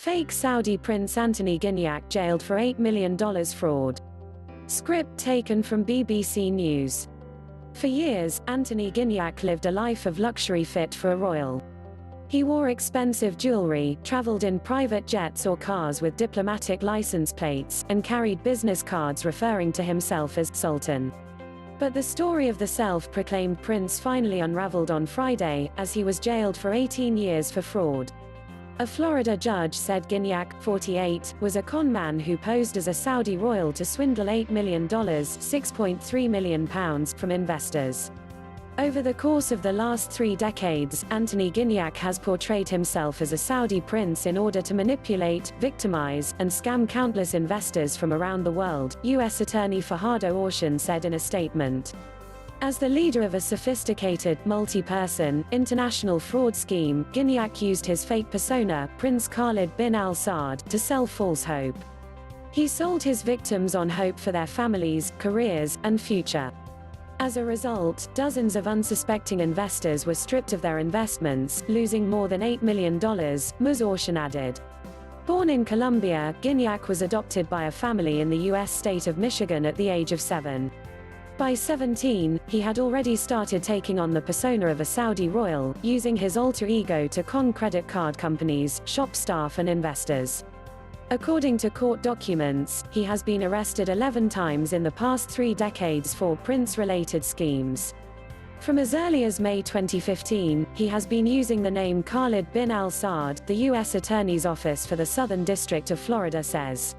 Fake Saudi Prince Anthony Gignac jailed for $8 million fraud. Script taken from BBC News. For years, Anthony Gignac lived a life of luxury fit for a royal. He wore expensive jewelry, traveled in private jets or cars with diplomatic license plates, and carried business cards referring to himself as Sultan. But the story of the self-proclaimed prince finally unraveled on Friday, as he was jailed for 18 years for fraud. A Florida judge said Gignac, 48, was a con man who posed as a Saudi royal to swindle $8 million (£6.3 million) from investors. Over the course of the last 3 decades, Anthony Gignac has portrayed himself as a Saudi prince in order to manipulate, victimize, and scam countless investors from around the world, U.S. Attorney Fajardo Orshan said in a statement. As the leader of a sophisticated, multi-person, international fraud scheme, Gignac used his fake persona, Prince Khalid Bin Al-Saud, to sell false hope. He sold his victims on hope for their families, careers, and future. As a result, dozens of unsuspecting investors were stripped of their investments, losing more than $8 million, Ms. Orshan added. Born in Colombia, Gignac was adopted by a family in the U.S. state of Michigan at the age of 7. By 17, he had already started taking on the persona of a Saudi royal, using his alter ego to con credit card companies, shop staff and investors. According to court documents, he has been arrested 11 times in the past 3 decades for prince-related schemes. From as early as May 2015, he has been using the name Khalid Bin Al-Saud, the U.S. Attorney's Office for the Southern District of Florida says.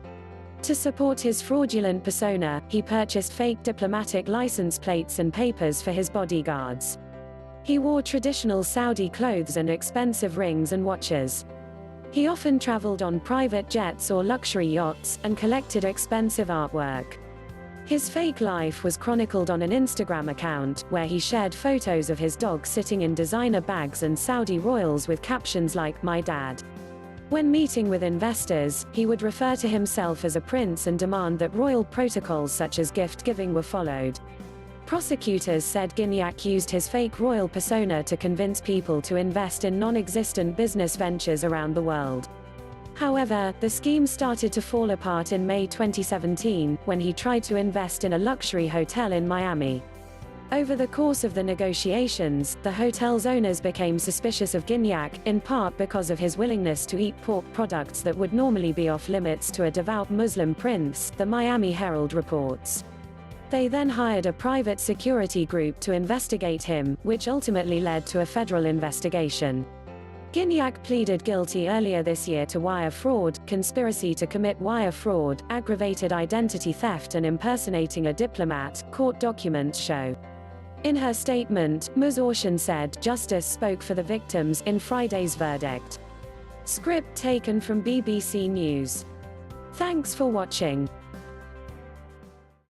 To support his fraudulent persona, he purchased fake diplomatic license plates and papers for his bodyguards. He wore traditional Saudi clothes and expensive rings and watches. He often traveled on private jets or luxury yachts, and collected expensive artwork. His fake life was chronicled on an Instagram account, where he shared photos of his dog sitting in designer bags and Saudi royals with captions like, "My dad." When meeting with investors, he would refer to himself as a prince and demand that royal protocols such as gift-giving were followed. Prosecutors said Gignac used his fake royal persona to convince people to invest in non-existent business ventures around the world. However, the scheme started to fall apart in May 2017, when he tried to invest in a luxury hotel in Miami. Over the course of the negotiations, the hotel's owners became suspicious of Gignac, in part because of his willingness to eat pork products that would normally be off-limits to a devout Muslim prince, the Miami Herald reports. They then hired a private security group to investigate him, which ultimately led to a federal investigation. Gignac pleaded guilty earlier this year to wire fraud, conspiracy to commit wire fraud, aggravated identity theft and impersonating a diplomat, court documents show. In her statement, Ms. Orshan said, "Justice spoke for the victims" in Friday's verdict. Script taken from BBC News. Thanks for watching.